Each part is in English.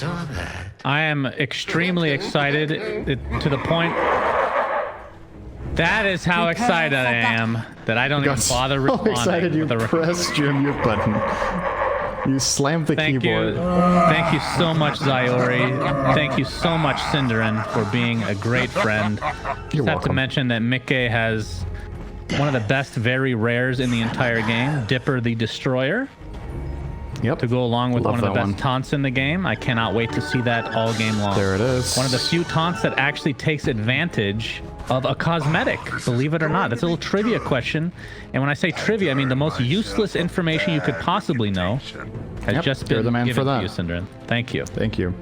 saw that. I am extremely excited to the point. That is how excited I am that I don't even bother responding. So excited you pressed your mute button. You slammed the keyboard. Thank you so much, Zyori. Thank you so much, Cinderin, for being a great friend. You're welcome. Have to mention that miCKe has one of the best very rares in the entire game, Dipper the Destroyer. Yep. To go along with Love one of the that best taunts in the game. I cannot wait to see that all game long. There it is. One of the few taunts that actually takes advantage of a cosmetic, believe it or not. That's a little trivia question. And when I say trivia, I mean the most useless information you could possibly know has just been given to you, Syndrin. Thank you. Thank you.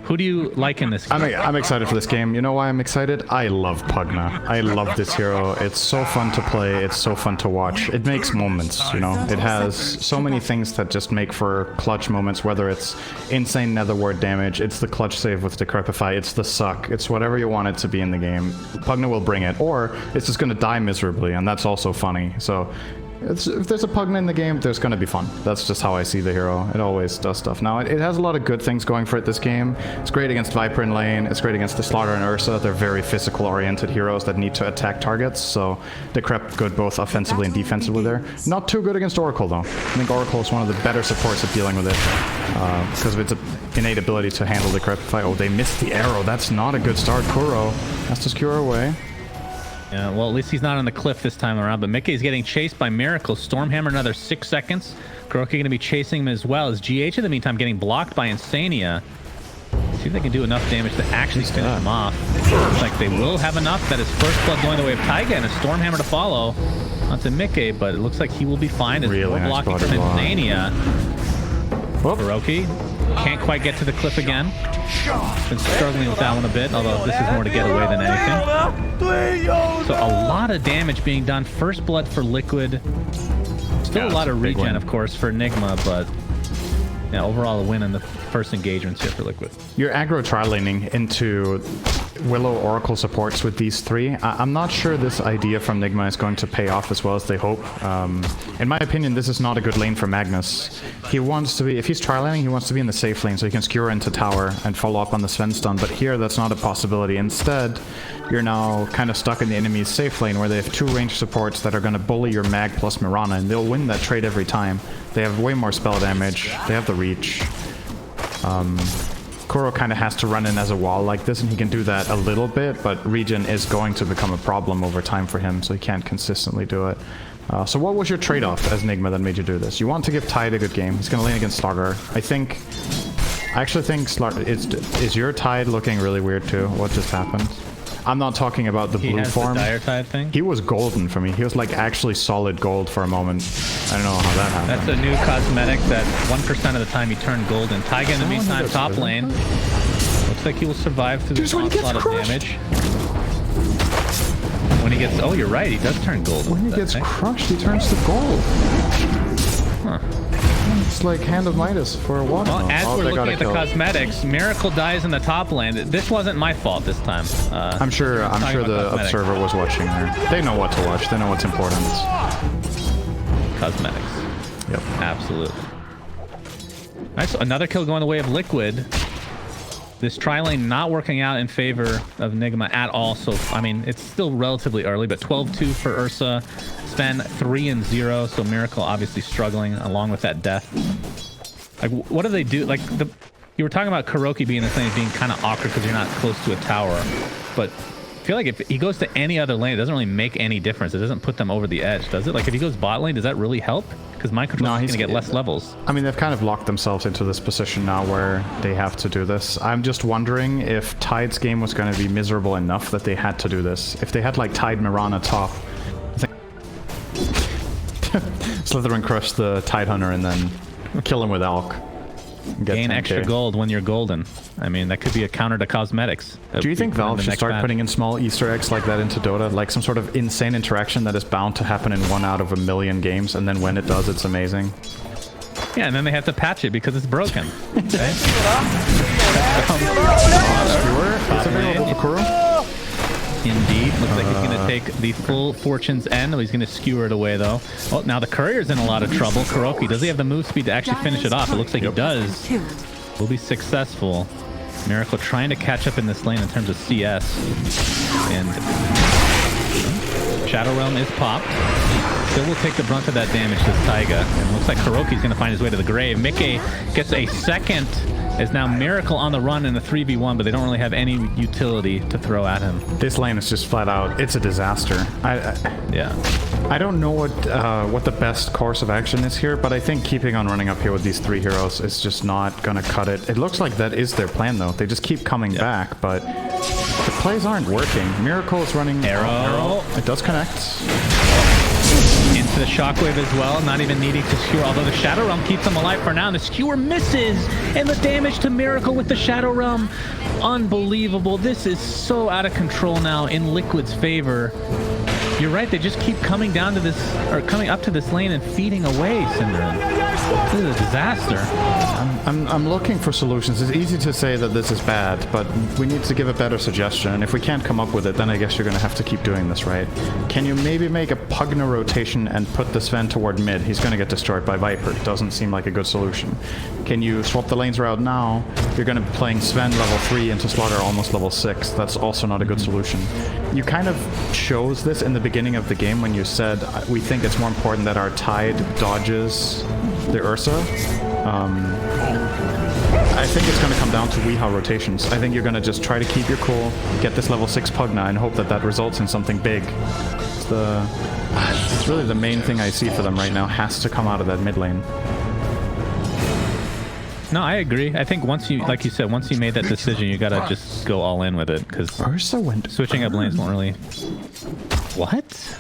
Who do you like in this game? I'm excited for this game. You know why I'm excited? I love Pugna. I love this hero. It's so fun to play. It's so fun to watch. It makes moments, you know? It has so many things that just make for clutch moments, whether it's insane nether ward damage, it's the clutch save with Decrepify, it's the suck, it's whatever you want it to be in the game. Pugna will bring it, or it's just gonna die miserably, and that's also funny. So if there's a Pugna in the game, there's going to be fun. That's just how I see the hero. It always does stuff. Now, it has a lot of good things going for it this game. It's great against Viper in lane. It's great against the Slaughter and Ursa. They're very physical-oriented heroes that need to attack targets, so Decrep good both offensively and defensively there. Not too good against Oracle, though. I think Oracle is one of the better supports at dealing with it because of its innate ability to handle Decrepify. Oh, they missed the arrow. That's not a good start. Kuro has to skewer away. Yeah, well, at least he's not on the cliff this time around, but miCKe is getting chased by Miracle. Stormhammer another 6 seconds. Kuroki going to be chasing him as well, as GH in the meantime getting blocked by Insania. See if they can do enough damage to actually finish him off. Looks like they will have enough. That is first blood going the way of Taiga and a Stormhammer to follow onto miCKe, but it looks like he will be fine. There's really more nice blocking from Insania. Whoop. Kuroki can't quite get to the cliff again. Been struggling with that one a bit, although this is more to get away than anything. So a lot of damage being done. First blood for Liquid. Still a lot of regen, of course, for Nigma, but yeah, overall a win in the first engagements here for Liquid. You're aggro tri-laning into Willow Oracle supports with these three. I'm not sure this idea from Nigma is going to pay off as well as they hope. In my opinion, this is not a good lane for Magnus. He wants to be, if he's tri-laning, he wants to be in the safe lane so he can skewer into tower and follow up on the Sven stun, but here that's not a possibility. Instead, you're now kind of stuck in the enemy's safe lane where they have two ranged supports that are going to bully your Mag plus Mirana, and they'll win that trade every time. They have way more spell damage, they have the reach. Kuro kind of has to run in as a wall like this, and he can do that a little bit, but regen is going to become a problem over time for him, so he can't consistently do it. So what was your trade-off as Nigma that made you do this? You want to give Tide a good game. He's going to lane against Slaughter. I actually think Slaughter... Is your Tide looking really weird too? What just happened? I'm not talking about the blue form. The dire Tide thing? He was golden for me. He was like actually solid gold for a moment. I don't know how that happened. That's a new cosmetic that 1% of the time he turned golden. Taiga in the meantime, top lane. Looks like he will survive through the onslaught of damage. When he gets... Oh, you're right. He does turn golden. When he gets crushed, he turns to gold. Huh. It's like Hand of Midas for a while. Well, as we're looking at the cosmetics, Miracle dies in the top lane. This wasn't my fault this time. I'm sure the observer was watching there. They know what to watch. They know what's important. Cosmetics. Yep. Absolutely. Nice. Another kill going the way of Liquid. This tri-lane not working out in favor of Nigma at all. So, I mean, it's still relatively early, but 12-2 for Ursa. Sven 3-0. So Miracle obviously struggling along with that death. Like, what do they do? Like, you were talking about Kuroki being the thing, being kind of awkward because you're not close to a tower. But I feel like if he goes to any other lane, it doesn't really make any difference. It doesn't put them over the edge, does it? Like, if he goes bot lane, does that really help? Because mind control is going to get less levels. I mean, they've kind of locked themselves into this position now where they have to do this. I'm just wondering if Tide's game was going to be miserable enough that they had to do this. If they had, like, Tide Mirana top, I think Slytherin crush the Tide Hunter and then kill him with Alk. Gain extra gold when you're golden. I mean, that could be a counter to cosmetics. Do you think Valve should start putting in small Easter eggs like that into Dota? Like some sort of insane interaction that is bound to happen in 1 out of a million games, and then when it does, it's amazing? Yeah, and then they have to patch it because it's broken. Okay? Indeed. Looks like he's going to take the full Fortune's End. He's going to skewer it away, though. Oh, now the Courier's in a lot of trouble. Kuroki, does he have the move speed to actually finish it off? It looks like he does. will be successful. miCKe trying to catch up in this lane in terms of CS. And Shadow Realm is popped. Still will take the brunt of that damage, this Taiga. And it looks like KuroKy's going to find his way to the grave. miCKe gets a second. Is now miCKe on the run in a 3v1, but they don't really have any utility to throw at him. This lane is just flat out. It's a disaster. Yeah. I don't know what the best course of action is here, but I think keeping on running up here with these 3 heroes is just not gonna cut it. It looks like that is their plan, though. They just keep coming back, but the plays aren't working. miCKe is running Arrow. It does connect. Into the shockwave as well, not even needing to skewer, although the Shadow Realm keeps him alive for now, and the skewer misses, and the damage to miCKe with the Shadow Realm, unbelievable. This is so out of control now in Liquid's favor. You're right, they just keep coming down to this, or coming up to this lane and feeding away, Synderen. This is a disaster. I'm looking for solutions. It's easy to say that this is bad, but we need to give a better suggestion. And if we can't come up with it, then I guess you're going to have to keep doing this, right? Can you maybe make a Pugna rotation and put the Sven toward mid? He's going to get destroyed by Viper. Doesn't seem like a good solution. Can you swap the lanes around now? You're going to be playing Sven level 3 into Slaughter almost level 6. That's also not a good solution. You kind of chose this in the beginning of the game when you said, we think it's more important that our Tide dodges the Ursa. I think it's going to come down to Weehaw rotations. I think you're going to just try to keep your cool, get this level 6 Pugna, and hope that that results in something big. It's really the main thing I see for them right now, has to come out of that mid lane. No, I agree. I think once you, like you said, once you made that decision, you gotta just go all in with it, because Ursa went switching up lanes won't really... What?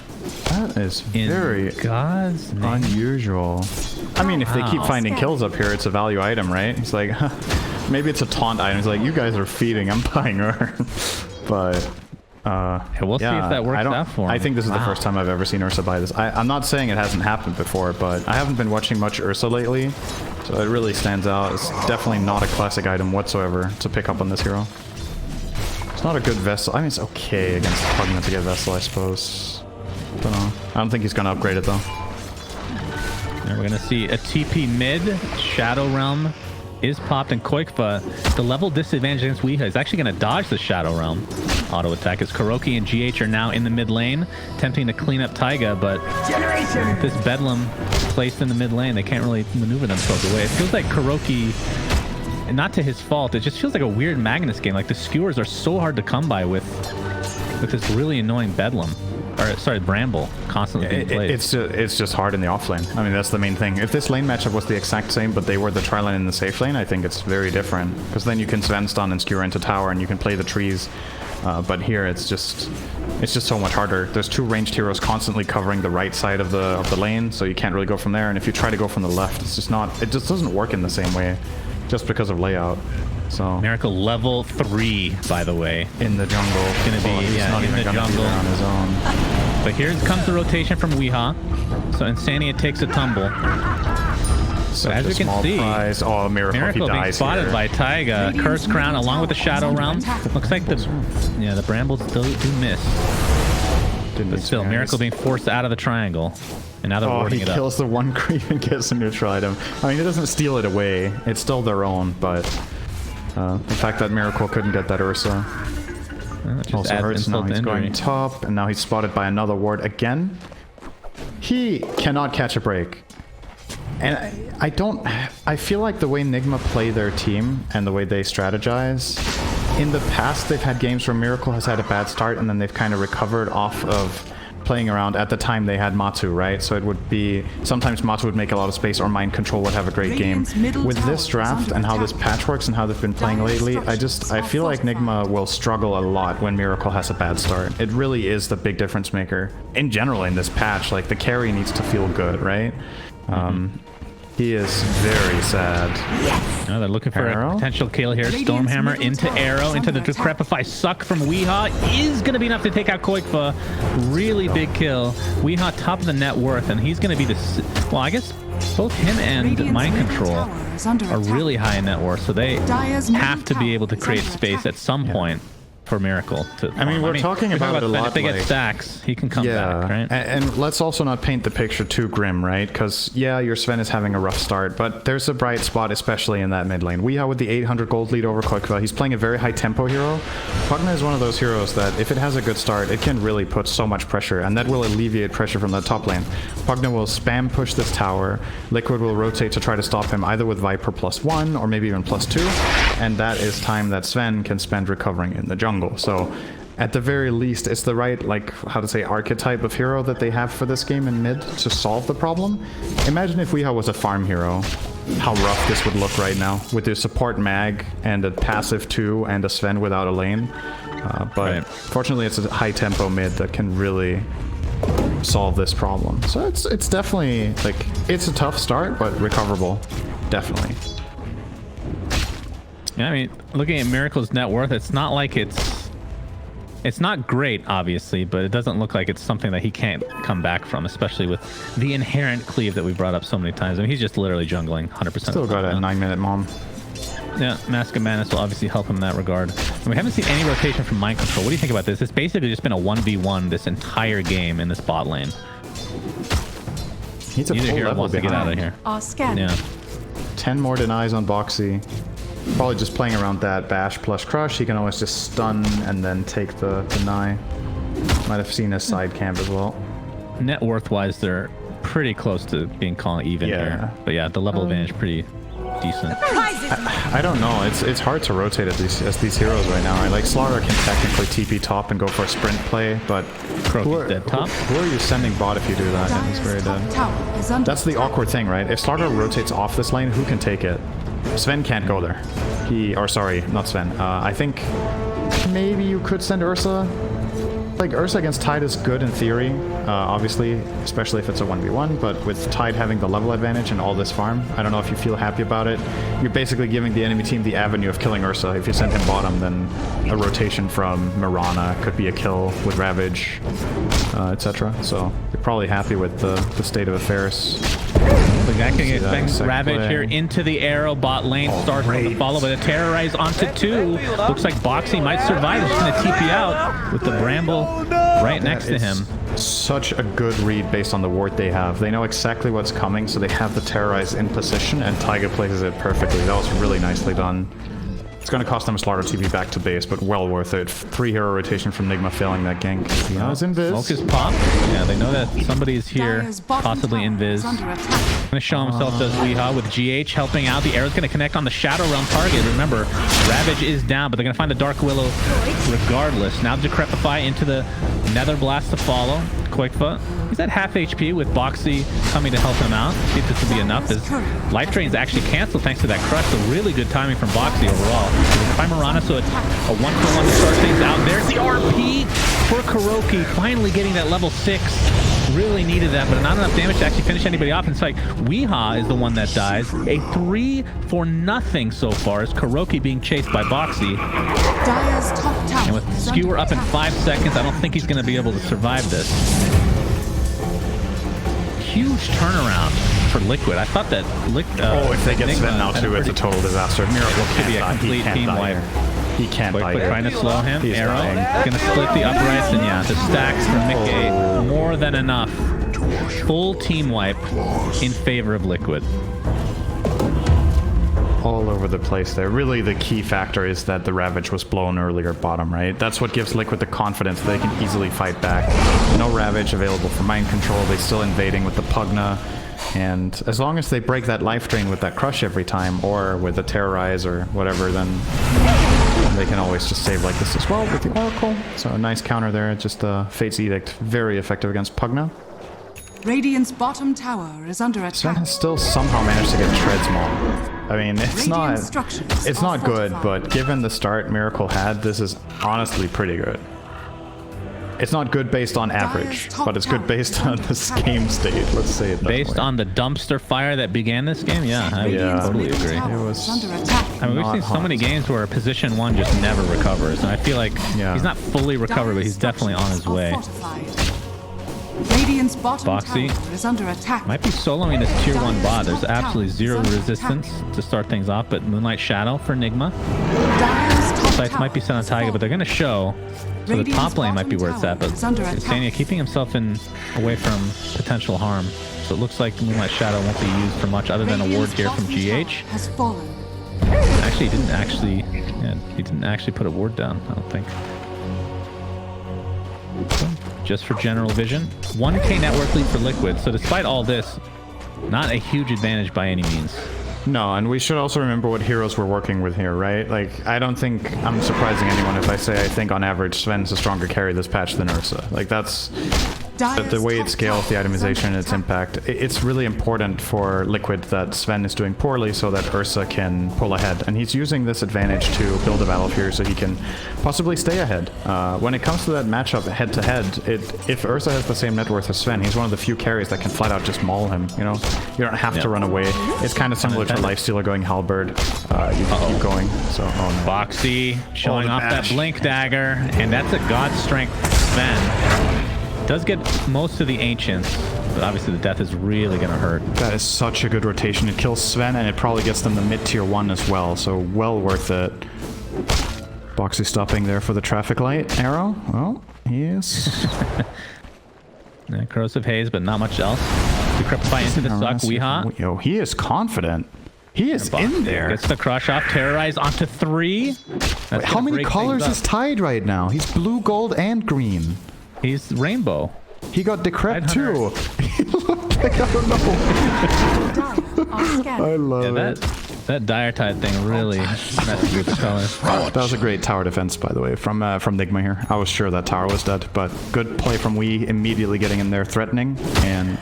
That is very God's name. unusual. I mean, if they keep finding kills up here, it's a value item, right? It's like, maybe it's a taunt item. It's like, you guys are feeding, I'm buying her. But... we'll see if that works out for him. I think this is the first time I've ever seen Ursa buy this. I'm not saying it hasn't happened before, but I haven't been watching much Ursa lately, so it really stands out. It's definitely not a classic item whatsoever to pick up on this hero. It's not a good Vessel. I mean, it's okay against Pugna to get Vessel, I suppose. Don't know. I don't think he's gonna upgrade it, though. And we're gonna see a TP mid. Shadow Realm is popped, and KuroKy, the level disadvantage against Weehaw, is actually going to dodge the Shadow Realm auto attack, as KuroKy and GH are now in the mid lane, attempting to clean up Taiga, but this Bedlam placed in the mid lane, they can't really maneuver themselves away. It feels like KuroKy, and not to his fault, it just feels like a weird Magnus game. Like, the skewers are so hard to come by with this really annoying Bedlam. Or, sorry, Bramble constantly being played. It's just hard in the off lane. I mean, that's the main thing. If this lane matchup was the exact same, but they were the tri lane in the safe lane, I think it's very different. Because then you can Sven stun and skewer into tower, and you can play the trees. But here, it's just so much harder. There's 2 ranged heroes constantly covering the right side of the lane, so you can't really go from there. And if you try to go from the left, it's just not. It just doesn't work in the same way, just because of layout. So miCKe level 3, by the way, in the jungle. Gonna be he's not in even the gonna jungle be there on his own. But here comes the rotation from Weehaw. So Insania takes a tumble. So as you can see, prize. Oh, miCKe he being dies spotted here. by Taiga. Curse Crown along with the Shadow Realm. Looks like the Brambles still do miss. But still, miCKe being forced out of the triangle. And now they're warding it up. He kills the one creep and gets a neutral item. I mean, it doesn't steal it away. It's still their own, but the fact that miCKe couldn't get that Ursa also hurts. Now he's going top, and now he's spotted by another ward again. He cannot catch a break. And I feel like the way Nigma play their team and the way they strategize, in the past they've had games where miCKe has had a bad start and then they've kind of recovered off of playing around. At the time they had Matu, right? So it would be, sometimes Matu would make a lot of space or Mind Control would have a great game. With this draft and how this patch works and how they've been playing lately, I feel like Nigma will struggle a lot when miCKe has a bad start. It really is the big difference maker. In general in this patch, like the carry needs to feel good, right? He is very sad. No, they're looking for a potential kill here. Stormhammer into Arrow, into the Decrepify. Suck from Weehaw is going to be enough to take out KuroKy. Really big kill. Weehaw top of the net worth, and he's going to be the... Well, I guess both him and Mind Control are really high in net worth, so they have to be able to create space at some point for Miracle to I mean, we're talking about it a Sven. lot. If they get like, stacks, he can come yeah, back, right? And let's also not paint the picture too grim, right? Because yeah, your Sven is having a rough start, but there's a bright spot, especially in that mid lane. Weehaw with the 800 gold lead over Koikva. He's playing a very high tempo hero. Pugna is one of those heroes that if it has a good start, it can really put so much pressure, and that will alleviate pressure from the top lane. Pugna will spam push this tower. Liquid will rotate to try to stop him either with Viper +1 or maybe even +2, and that is time that Sven can spend recovering in the jungle. So at the very least, it's the right, like, how to say, archetype of hero that they have for this game in mid to solve the problem. Imagine if Weehaw was a farm hero, how rough this would look right now, with their support mag and a passive 2 and a Sven without a lane. But fortunately, it's a high tempo mid that can really solve this problem. So it's definitely, like, it's a tough start, but recoverable, definitely. Yeah, I mean, looking at Miracle's net worth, it's not like it's not great, obviously, but it doesn't look like it's something that he can't come back from, especially with the inherent cleave that we brought up so many times. I mean, he's just literally jungling 100%. Still got a 9-minute mom. Yeah, Mask of Madness will obviously help him in that regard. And we haven't seen any rotation from mind control. What do you think about this? It's basically just been a 1v1 this entire game in this bot lane. He's a Neither full hero level wants to get out of behind. here. Our scan. Yeah. 10 more denies on Boxy. Probably just playing around that bash plus crush. He can always just stun and then take the deny. Might have seen a side camp as well. Net worth wise, they're pretty close to being called even here. But yeah, the level advantage pretty decent. I don't know. It's hard to rotate at these heroes right now. Right? Like Slaughter can technically TP top and go for a sprint play, but Croaky's dead top. Who are you sending bot if you do that? And he's very dead. That's the awkward thing, right? If Slaughter rotates off this lane, who can take it? Sven can't go there. Sorry, not Sven. I think maybe you could send Ursa. Like, Ursa against Tide is good in theory, obviously, especially if it's a 1v1, but with Tide having the level advantage and all this farm, I don't know if you feel happy about it. You're basically giving the enemy team the avenue of killing Ursa. If you send him bottom, then a rotation from Mirana could be a kill with Ravage, etc. So you're probably happy with the state of affairs. The guy can expect Ravage play. here into the arrow. Bot lane starts with the follow, but a terrorize onto 2. Looks like Boxy might survive. He's going to TP out with the Bramble right next to him. Such a good read based on the ward they have. They know exactly what's coming, so they have the terrorize in position, and Taiga places it perfectly. That was really nicely done. It's going to cost them a Slaughter TP back to base, but well worth it. 3 hero rotation from Nigma failing that gank. It's invis. Smoke is popped. Yeah, they know that somebody is here, possibly invis. Going to show himself does Weehaw with GH helping out. The arrow's going to connect on the Shadow Realm target. Remember, Ravage is down, but they're going to find the Dark Willow regardless. Now Decrepify into the Nether Blast to follow. Koikva, he's at half HP with Boxy coming to help him out. See if this will be enough. His life drain is actually canceled thanks to that crush. So really good timing from Boxy overall. By Mirana, so it's a 1-for-1 to start things out. There's the RP for Kuroki, finally getting that level 6. Really needed that, but not enough damage to actually finish anybody off. And it's like Weehaw is the one that dies. A 3-for-0 so far as Kuroki being chased by Boxy. And with Skewer up in 5 seconds, I don't think he's going to be able to survive this. Huge turnaround for Liquid. I thought that if they get Sven now too, it's a total disaster. Miracle could be a complete team wipe. He can't die. But trying to slow him. He's Arrow dying. gonna split the uprights, and yeah, the stacks from miCKe more than enough. Full team wipe in favor of Liquid. All over the place there. Really, the key factor is that the Ravage was blown earlier bottom, right? That's what gives Liquid the confidence that they can easily fight back. No Ravage available for mind control. They're still invading with the Pugna. And as long as they break that life drain with that crush every time, or with a terrorize or whatever, then they can always just save like this as well with the Oracle. So a nice counter there. Just Fate's Edict. Very effective against Pugna. Radiant's bottom tower is under attack. Sven has still somehow managed to get Treads Maul. I mean, it's not good, but given the start Miracle had, this is honestly pretty good. It's not good based on average, but it's good based on this game state. Let's say it that Based way. on the dumpster fire that began this game, yeah, I totally agree. It was I mean, we've seen so many games where position 1 just never recovers, and I feel like he's not fully recovered, but he's definitely on his way. Radiant's bottom Boxy tower is under attack. might be soloing this tier 1 bot. There's absolutely 0 resistance to start things off, but Moonlight Shadow for Nigma. sights might be set on Taiga, but they're going to show. So the top lane might be where it's at, but Sania keeping himself away from potential harm. So it looks like Moonlight Shadow won't be used for much other than a ward here from GH. Actually, he didn't actually put a ward down, I don't think. So, just for general vision. 1k network lead for Liquid. So despite all this, not a huge advantage by any means. No, and we should also remember what heroes we're working with here, right? Like, I don't think I'm surprising anyone if I say I think on average Sven's a stronger carry this patch than Ursa. Like, that's the way it scales the itemization and its impact. It's really important for Liquid that Sven is doing poorly so that Ursa can pull ahead. And he's using this advantage to build a battlefield so he can possibly stay ahead. When it comes to that matchup head-to-head, if Ursa has the same net worth as Sven, he's one of the few carries that can flat out just maul him, you know? You don't have to run away. It's kind of similar to Lifestealer going Halberd. You can keep going. So, oh no. Boxy showing off that Blink Dagger, and that's a God Strength Sven. Does get most of the Ancients, but obviously the death is really going to hurt. That is such a good rotation. It kills Sven, and it probably gets them the mid-tier 1 as well, so well worth it. Boxy stopping there for the traffic light arrow. Well, he is. Corrosive Haze, but not much else. Decrepify into the suck. Weehaw. Yo, he is confident. He is in there. Gets the crush off. Terrorize onto 3. Wait, how many colors is Tide right now? He's blue, gold, and green. He's rainbow. He got decrep too. He looked like, I don't know. I love it. That Dire Tide thing really messes with the colors. That was a great tower defense, by the way, from Nigma here. I was sure that tower was dead, but good play from Wii, immediately getting in there threatening, and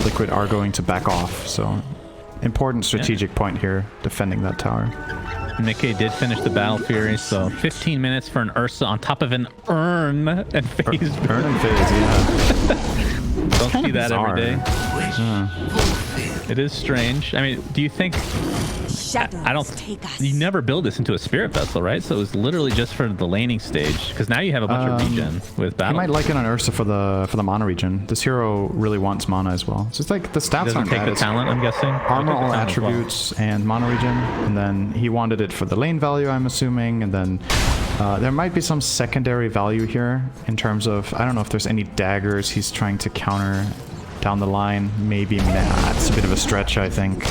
Liquid are going to back off. So important strategic point here, defending that tower. miCKe did finish the Battle Fury, so 15 minutes for an Ursa on top of an Urn and Phase. Urn and Phase, yeah. Don't see that every day. It is strange. I mean, do you think... I don't... You never build this into a Spirit Vessel, right? So it was literally just for the laning stage, because now you have a bunch of regen with Battle. You might like it on Ursa for the mana regen. This hero really wants mana as well. It's just like the stats aren't bad. Take the talent, I'm guessing. Armor, all attributes, and mana regen. And then he wanted it for the lane value, I'm assuming. And then there might be some secondary value here in terms of... I don't know if there's any daggers he's trying to counter down the line. Maybe. Nah, it's a bit of a stretch, I think.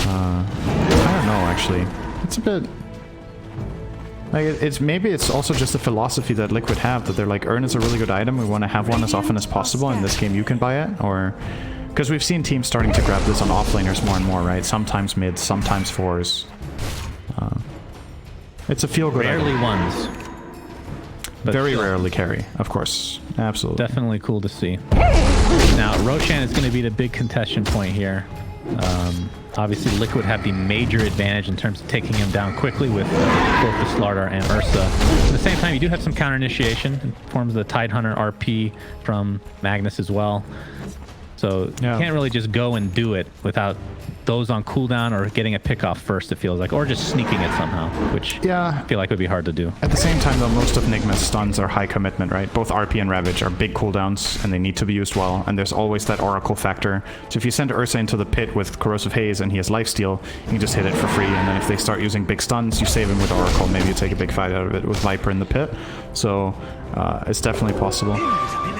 I don't know, actually. It's a bit... Like, maybe it's also just a philosophy that Liquid have, that they're like, Urn is a really good item, we want to have one as often as possible, in this game you can buy it, or... Because we've seen teams starting to grab this on offlaners more and more, right? Sometimes mids, sometimes fours. It's a feel-good item. Rarely ones. But very rarely carry, of course. Absolutely. Definitely cool to see. Now, Roshan is going to be the big contention point here. Obviously, Liquid have the major advantage in terms of taking him down quickly with both the Slardar and Ursa. At the same time, you do have some counter initiation in forms of the Tidehunter RP from Magnus as well. So you can't really just go and do it without those on cooldown or getting a pick off first, it feels like, or just sneaking it somehow, which I feel like would be hard to do. At the same time, though, most of Nigma's stuns are high commitment, right? Both RP and Ravage are big cooldowns, and they need to be used well, and there's always that Oracle factor. So if you send Ursa into the pit with Corrosive Haze and he has lifesteal, you can just hit it for free, and then if they start using big stuns, you save him with Oracle. Maybe you take a big fight out of it with Viper in the pit. So it's definitely possible.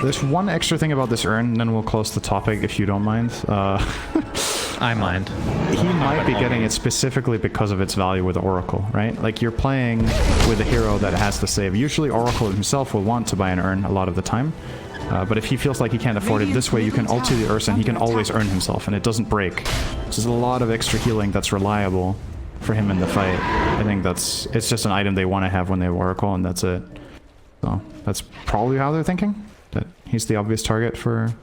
There's one extra thing about this Urn, and then we'll close the topic if you don't mind. I mind. He might be getting it specifically because of its value with Oracle, right? Like, you're playing with a hero that has the save. Usually Oracle himself will want to buy an Urn a lot of the time. But if he feels like he can't afford it this way, you can ulti the Ursa and he can always earn himself, and it doesn't break. So there's a lot of extra healing that's reliable for him in the fight. I think it's just an item they want to have when they have Oracle, and that's it. So that's probably how they're thinking. That he's the obvious target for...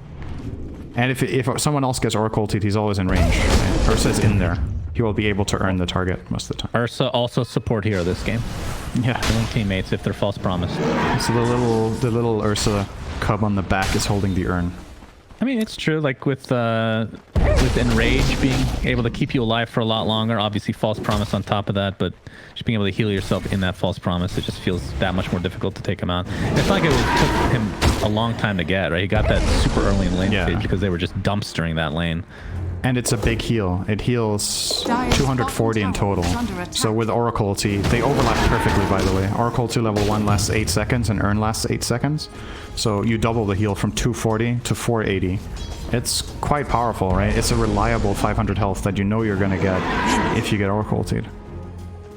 And if someone else gets Oracle ulted, he's always in range. Right? Ursa's in there. He will be able to earn the target most of the time. Ursa also support hero this game. Yeah. Killing teammates if they're false promised. So the little Ursa cub on the back is holding the urn. I mean, it's true. Like with Enrage being able to keep you alive for a lot longer. Obviously, false promise on top of that, but just being able to heal yourself in that false promise, it just feels that much more difficult to take him out. It's not like it took him a long time to get, right? He got that super early in lane stage because they were just dumpstering that lane. And it's a big heal. It heals 240 in total. So with Oracle ulti, they overlap perfectly, by the way. Oracle ulti level 1 lasts 8 seconds and Urn lasts 8 seconds. So you double the heal from 240 to 480. It's quite powerful, right? It's a reliable 500 health that you know you're gonna get if you get Oracle ultied.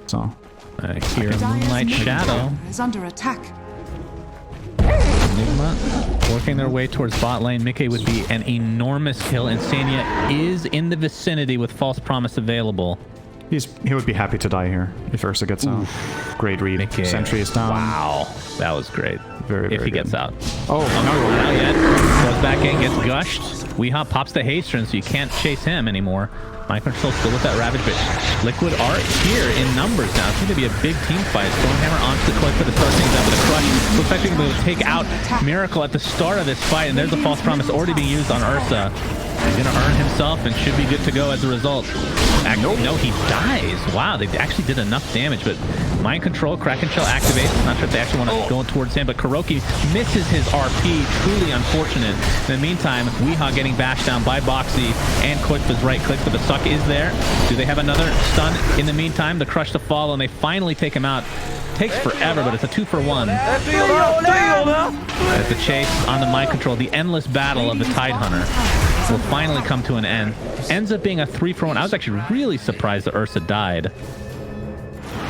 So... here, Moonlight Shadow is under attack. Nigma working their way towards bot lane. miCKe would be an enormous kill, and Sanya is in the vicinity with False Promise available. He would be happy to die here if Ursa gets out. Great read. miCKe. Sentry is down. Wow, that was great. Very, if he gets out. Oh, not yet. Goes back in, gets gushed. Weehaw pops the haste, so you can't chase him anymore. Mind Control still with that Ravage, but Liquid are here in numbers now. It's going to be a big team fight. Stormhammer onto the Click for the start things out with a crush. Looks like they're going to take out miCKe at the start of this fight, and there's a False Promise already being used on Ursa. He's going to earn himself and should be good to go as a result. Actually, no, he dies. Wow, they actually did enough damage, but Mind Control, Kraken Shell activates. Not sure if they actually want to go towards him, but Kuroki misses his RP. Truly unfortunate. In the meantime, Weehaw getting bashed down by Boxy and Quick with right click, but the suck is there. Do they have another stun in the meantime? The crush to follow, and they finally take him out. Takes forever, but it's a 2-for-1. As the chase on the Mind Control, the endless battle of the Tide Hunter will finally come to an end. Ends up being a 3-for-1. I was actually really surprised that Ursa died.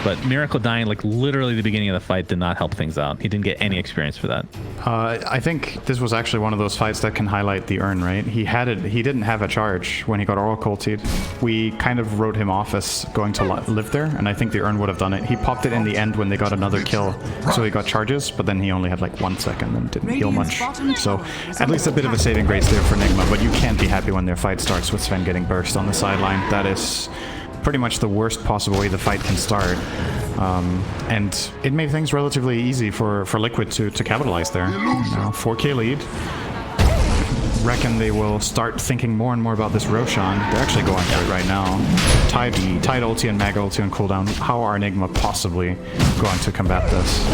But miCKe dying, like literally the beginning of the fight, did not help things out. He didn't get any experience for that. I think this was actually one of those fights that can highlight the Urn, right? He didn't have a charge when he got Oracle ultied. We kind of wrote him off as going to live there, and I think the Urn would have done it. He popped it in the end when they got another kill, so he got charges, but then he only had like 1 second and didn't heal much. So at least a bit of a saving grace there for Nigma, but you can't be happy when their fight starts with Sven getting burst on the sideline. That is pretty much the worst possible way the fight can start. And it made things relatively easy for Liquid to capitalize there. Now 4k lead. Reckon they will start thinking more and more about this Roshan. They're actually going for it right now. Tide ulti and Mag ulti on cooldown. How are Nigma possibly going to combat this?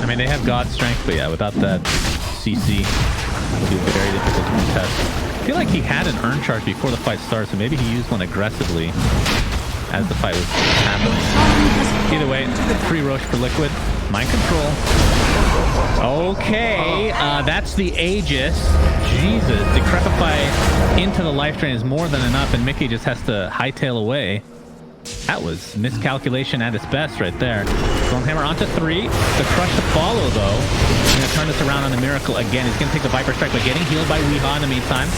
I mean, they have God Strength, but yeah, without that CC, it would be very difficult to contest. I feel like he had an Urn charge before the fight started, so maybe he used one aggressively as the fight was happening. Either way, free Roche for Liquid. Mind Control. Okay, that's the Aegis. Jesus, Decrepify into the life drain is more than enough, and miCKe just has to hightail away. That was miscalculation at its best right there. Stormhammer onto 3. The crush to follow, though. He's going to turn this around on the miCKe again. He's going to take the Viper Strike, but getting healed by Weehaw in the meantime.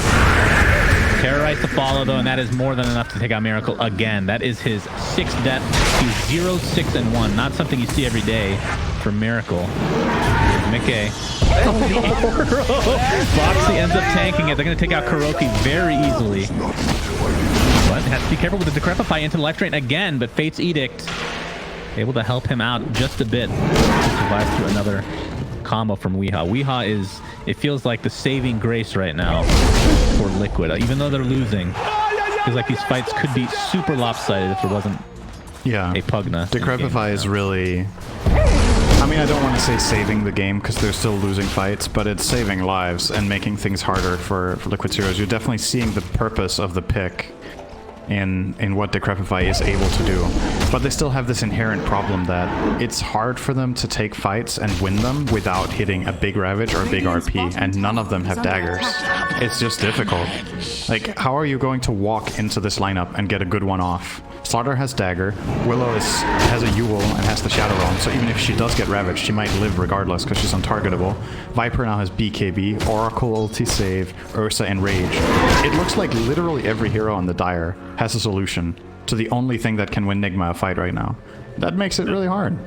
Terrorize to follow, though, and that is more than enough to take out miCKe again. That is his 6th death. He's 0-6-1. Not something you see every day for miCKe. miCKe. Boxy ends up tanking it. They're going to take out Kuroki very easily. But has to be careful with the Decrepify into the life drain again, but Fate's Edict able to help him out just a bit to survive through another combo from Weehaw. Weehaw is, it feels like the saving grace right now for Liquid. Even though they're losing, it feels like these fights could be super lopsided if there wasn't a Pugna. Decrepify is really... I mean, I don't want to say saving the game because they're still losing fights, but it's saving lives and making things harder for Liquid heroes. You're definitely seeing the purpose of the pick in what Decrepify is able to do. But they still have this inherent problem that it's hard for them to take fights and win them without hitting a big Ravage or a big RP, and none of them have daggers. It's just difficult. Like, how are you going to walk into this lineup and get a good one off? Slaughter has dagger, Willow has a Yule and has the Shadow Realm, so even if she does get ravaged, she might live regardless because she's untargetable. Viper now has BKB, Oracle ulti save, Ursa and Rage. It looks like literally every hero on the Dire has a solution to the only thing that can win Nigma a fight right now. That makes it really hard.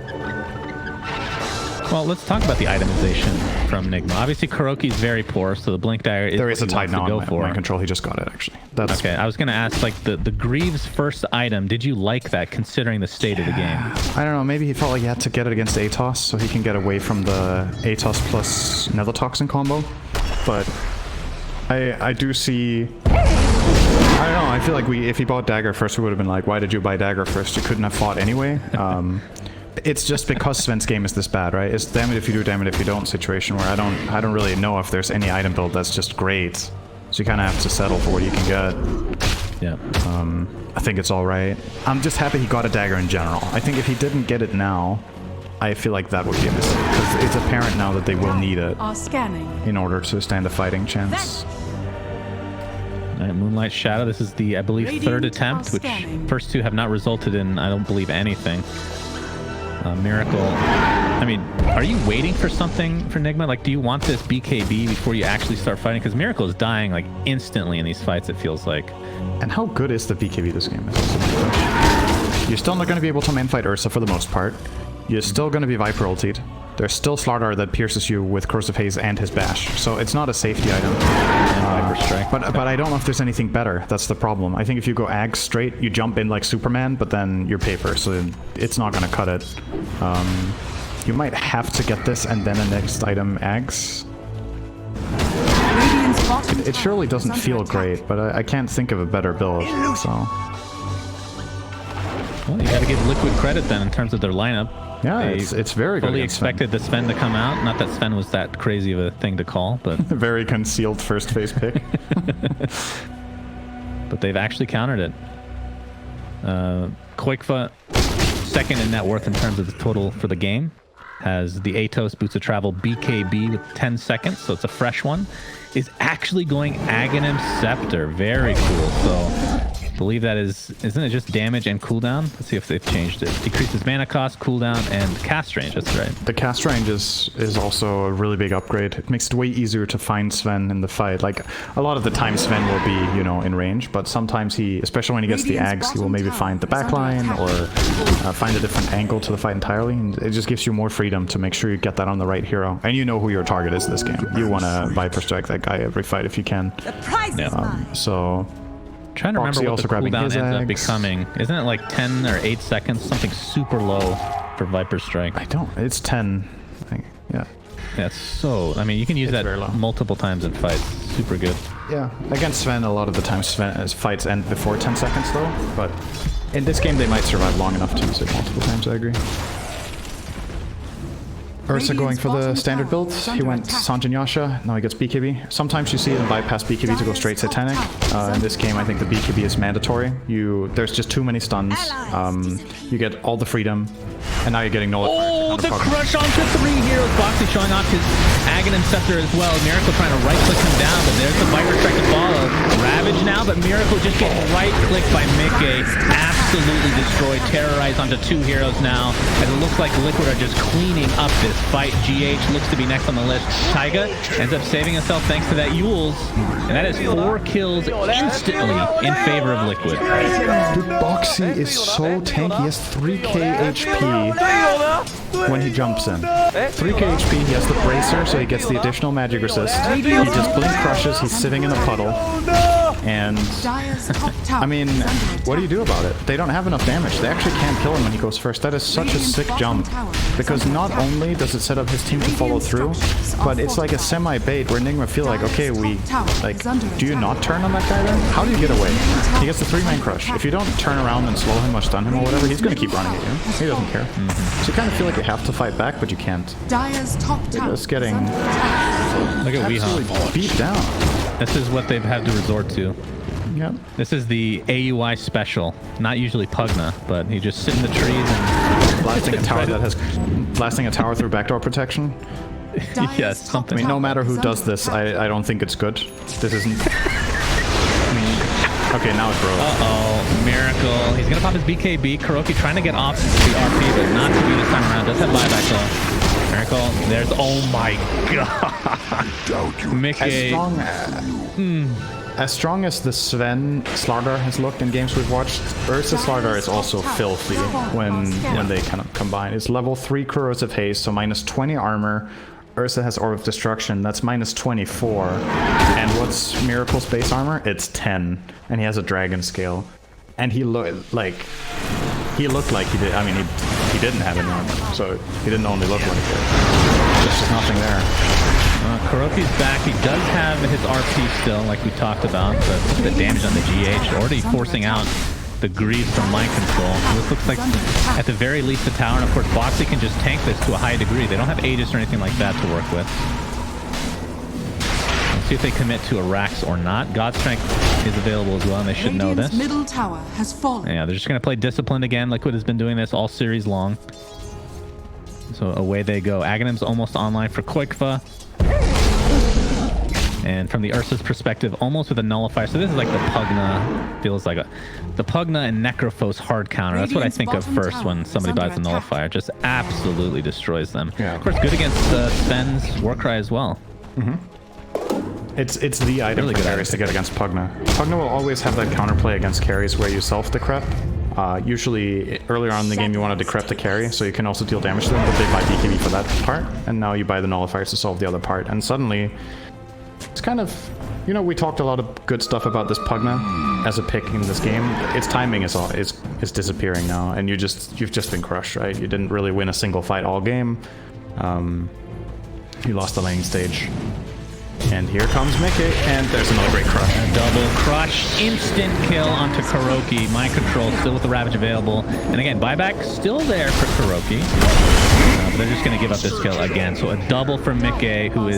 Well, let's talk about the itemization from Nigma. Obviously, Kuroki's very poor, so the Blink Dagger is there is a Tide now on my control. He just got it, actually. That's okay. I was going to ask, like, the Greaves' first item, did you like that, considering the state of the game? I don't know. Maybe he felt like he had to get it against Atos, so he can get away from the Atos plus Nether Toxin combo. But I do see... I don't know. I feel like if he bought Dagger first, we would have been like, why did you buy Dagger first? You couldn't have fought anyway. It's just because Sven's game is this bad, right? It's damn it if you do, damn it if you don't situation where I don't really know if there's any item build that's just great. So you kind of have to settle for what you can get. Yeah. I think it's all right. I'm just happy he got a dagger in general. I think if he didn't get it now, I feel like that would be a mistake, because it's apparent now that they will need it Are scanning. in order to stand a fighting chance. All right, Moonlight Shadow. This is the, I believe, Radiant third attempt, are which scanning. first two have not resulted in, I don't believe, anything. Miracle. I mean, are you waiting for something for Nigma? Like, do you want this BKB before you actually start fighting? Because Miracle is dying like instantly in these fights, it feels like. And how good is the BKB this game? Is also my question. You're still not going to be able to main fight Ursa for the most part. You're still going to be Viper ultied. There's still Slardar that pierces you with Corrosive Haze and his bash, so it's not a safety item. Viper Strike. But I don't know if there's anything better. That's the problem. I think if you go Ags straight, you jump in like Superman, but then you're paper, so it's not going to cut it. You might have to get this and then a next item Ags. Radiant's bottom It surely tower is doesn't under feel attack. great, but I can't think of a better build, so... Well, you got to give Liquid credit then in terms of their lineup. Yeah, They it's very good fully against Sven. expected the Sven to come out. Not that Sven was that crazy of a thing to call, but Very concealed first phase pick. but they've actually countered it. Koikfa, second in net worth in terms of the total for the game, has the Atos Boots of Travel BKB with 10 seconds, so it's a fresh one. Is actually going Aghanim Scepter. Very cool. So I believe that isn't it just damage and cooldown? Let's see if they've changed it. Decreases mana cost, cooldown, and cast range. That's right. The cast range is also a really big upgrade. It makes it way easier to find Sven in the fight. Like, a lot of the time Sven will be, you know, in range, but sometimes he, especially when he gets the Radiant's Ags, he will bottom maybe tower find the is under backline attack. or find a different angle to the fight entirely. And it just gives you more freedom to make sure you get that on the right hero. And you know who your target is this game. You want to Viper Strike that guy every fight if you can. The prize is mine. So... Trying to Foxy remember what also the grabbing cooldown his ends up eggs. becoming. Isn't it like 10 or 8 seconds? Something super low for Viper Strike. I don't... It's 10, I think. Yeah. That's so... I mean, you can use It's that very low. multiple times in fights. Super good. Yeah, against Sven, a lot of the time Sven's fights end before 10 seconds though, but in this game they might survive long enough to use it multiple times, I agree. Ursa going for the standard build. He went Sanjin Yasha, now he gets BKB. Sometimes you see him bypass BKB to go straight Satanic. In this game I think the BKB is mandatory. There's just too many stuns. You get all the freedom, and now you're getting nullified. Oh, the crush onto 3 heroes. Boxy showing off his Aghanim Scepter as well. Miracle trying to right-click him down, but there's the Viper Strike to follow. Ravage now, but Miracle just getting right-clicked by miCKe. Absolutely destroyed. Terrorized onto 2 heroes now, and it looks like Liquid are just cleaning up this fight. GH looks to be next on the list. Taiga ends up saving himself thanks to that Yules, and that is 4 kills instantly in favor of Liquid. Dude, Boxy is so tanky. He has 3k HP when he jumps in. 3k HP, he has the Bracer, so he gets the additional magic resist. He just blink crushes, he's sitting in a puddle. And Dire's top tower I mean, is under attack. what do you do about it? They don't have enough damage. They actually can't kill him when he goes first. That is such a sick jump. Because not only does it set up his team to follow through, but it's like a semi-bait where Nigma feel like, okay, do you not turn on that guy then? How do you get away? He gets the 3-man crush. If you don't turn around and slow him or stun him or whatever, he's gonna keep running at you. He doesn't care. So you kind of feel like you have to fight back, but you can't. Dire's top tower just is getting- under attack. Look at Absolutely Weehaw. beat down. This is what they've had to resort to. Yep. This is the AUI special. Not usually Pugna, but he just sit in the trees and Blasting a tower that has... Blasting a tower through backdoor protection. Dire's yes, top something. I mean, no tower matter is who under does this, attack. I don't think it's good. This isn't... I mean... Okay, now it broke. Uh-oh, Miracle. He's gonna pop his BKB. Kuroki trying to get off the RP, but not to be this time around. Does have buyback though. Miracle, there's... Oh my god! miCKe. As strong as the Sven Slardar has looked in games we've watched, Ursa Slardar is also filthy when they kind of combine. It's level 3 Corrosive Haze, so minus 20 armor. Ursa has Orb of Destruction, that's minus 24. And what's Miracle's base armor? It's 10. And he has a dragon scale. And he looked like he did. I mean, he didn't have any armor, so he didn't only look like it. There's just nothing there. Kuroki's back. He does have his RP still, like we talked about, but look at the damage on the GH. Already forcing out the greaves from mind control. This looks like, at the very least, the tower. And of course, Boxy can just tank this to a high degree. They don't have Aegis or anything like that to work with. see if they commit to a Rax or not. God Strength is available as well, and they should know Radiant's this. middle tower has fallen. Yeah, they're just going to play Disciplined again. Liquid has been doing this all series long. So away they go. Aghanim's almost online for Koikfa. And from the Ursa's perspective, almost with a nullifier. So this is like the Pugna, feels like the Pugna and Necrophos hard counter. That's what I think of first when somebody buys a nullifier. Just absolutely destroys them. Yeah. Of course, good against Sven's Warcry as well. It's the item Really for good carries to get against Pugna. Pugna will always have that counterplay against carries where you self-decrep. Usually, earlier on in the game, you want to decrep the carry, so you can also deal damage to them, but they buy BKB for that part, and now you buy the nullifiers to solve the other part, and suddenly, it's kind of... You know, we talked a lot of good stuff about this Pugna as a pick in this game. Its timing is disappearing now, and you've just been crushed, right? You didn't really win a single fight all game. You lost the laning stage. And here comes miCKe, and there's another great crush. A double crush, instant kill onto Kuroki. Mind control still with the Ravage available. And again, buyback still there for Kuroki. But they're just going to give up this kill again. So a double for miCKe, who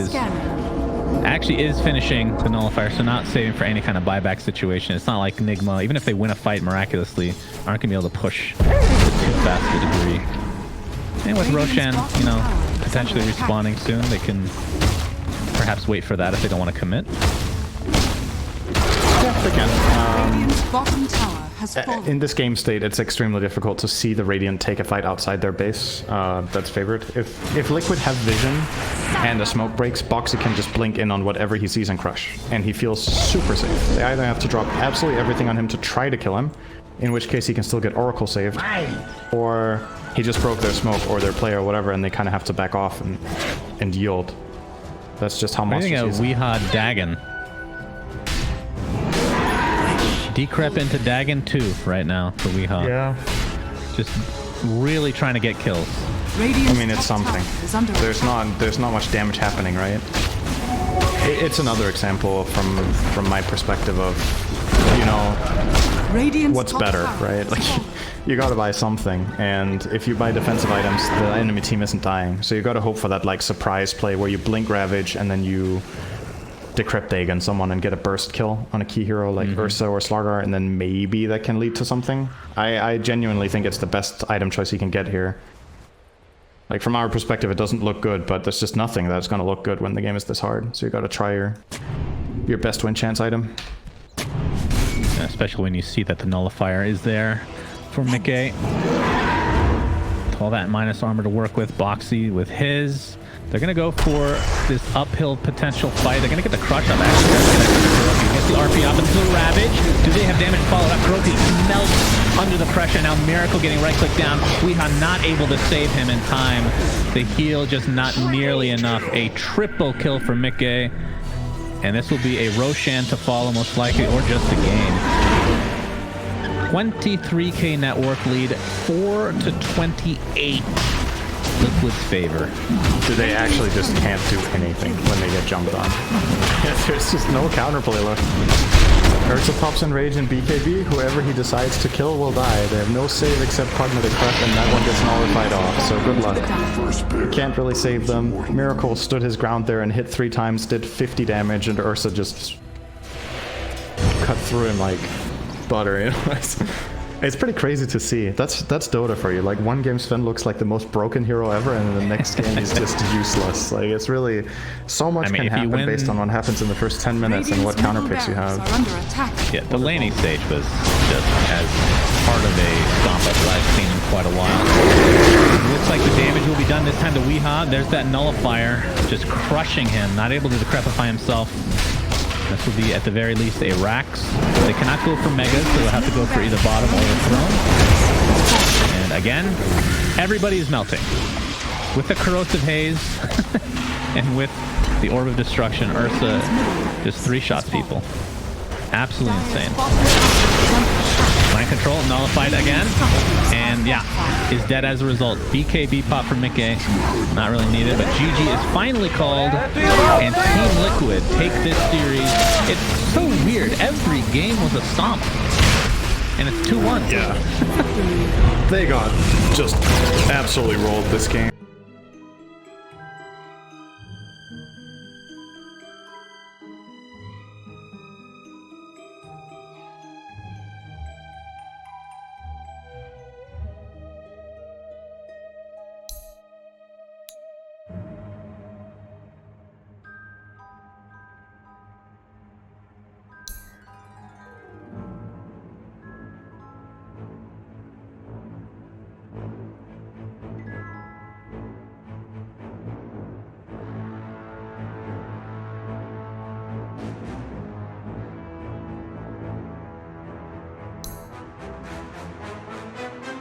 actually is finishing the nullifier, so not saving for any kind of buyback situation. It's not like Nigma, even if they win a fight miraculously, aren't going to be able to push to too fast a degree. And with Roshan, you know, potentially respawning soon, they can perhaps wait for that if they don't want to commit. Yeah, they can. Radiant's bottom tower has fallen. In this game state, it's extremely difficult to see the Radiant take a fight outside their base. That's favored. If Liquid have vision and a smoke breaks, Boxy can just blink in on whatever he sees and crush, and he feels super safe. They either have to drop absolutely everything on him to try to kill him, in which case he can still get Oracle saved, or he just broke their smoke or their play or whatever, and they kind of have to back off and yield. That's just how monsters use it. Weehaw Dagon. Decrep into Dagon 2 right now for Weehaw. Yeah. Just really trying to get kills. Radiant's I mean, it's top something. tower is under There's not much damage happening, right? It's another example from my perspective of, you know, Radiant's what's top better, tower right? has Like, fallen. you gotta buy something, and if you buy defensive items, the enemy team isn't dying. So you gotta hope for that, like, surprise play where you blink Ravage and then you decrypt Dagon someone and get a burst kill on a key hero like Ursa or Slargar, and then maybe that can lead to something. I genuinely think it's the best item choice you can get here. Like, from our perspective, it doesn't look good, but there's just nothing that's gonna look good when the game is this hard. So you gotta try your best win chance item. Yeah, especially when you see that the nullifier is there for miCKe. With all that minus armor to work with, Boxy with his. They're going to go for this uphill potential fight. They're going to get the crush up, actually. Gets the RP up into the Ravage. Do they have damage followed up? Kuroki melts under the pressure. Now Miracle getting right-click down. Weehaw not able to save him in time. The heal just not nearly enough. A triple kill for miCKe. And this will be a Roshan to follow, most likely, or just a game. 23k network lead, 4-28. Liquid's favor. Do they actually just can't do anything when they get jumped on? There's just no counterplay left. Ursa pops in Rage and BKB. Whoever he decides to kill will die. They have no save except Pugna the Crush, and that one gets nullified off, so good luck. Can't really save them. Miracle stood his ground there and hit 3 times, did 50 damage, and Ursa just cut through him like butter, you know? It's pretty crazy to see. That's Dota for you. Like, one game Sven looks like the most broken hero ever, and the next game he's just useless. Like, it's really so much can happen based on what happens in the first 10 minutes and what counter picks you have. Yeah, the laning stage was just as part of a stomp up that I've seen in quite a while. It looks like the damage will be done this time to Weehaw. There's that nullifier just crushing him, not able to decrepify himself. This will be, at the very least, a Rax. They cannot go for Megas, so they'll have to go for either bottom or the throne. And again, everybody is melting. With the Corrosive Haze and with the Orb of Destruction, Ursa just 3-shots people. Absolutely insane. Mind control, nullified again. And yeah, is dead as a result. BKB pop for miCKe. Not really needed, but GG is finally called. And Team Liquid take this series. It's so weird. Every game was a stomp. And it's 2-1. Yeah. They got just absolutely rolled this game.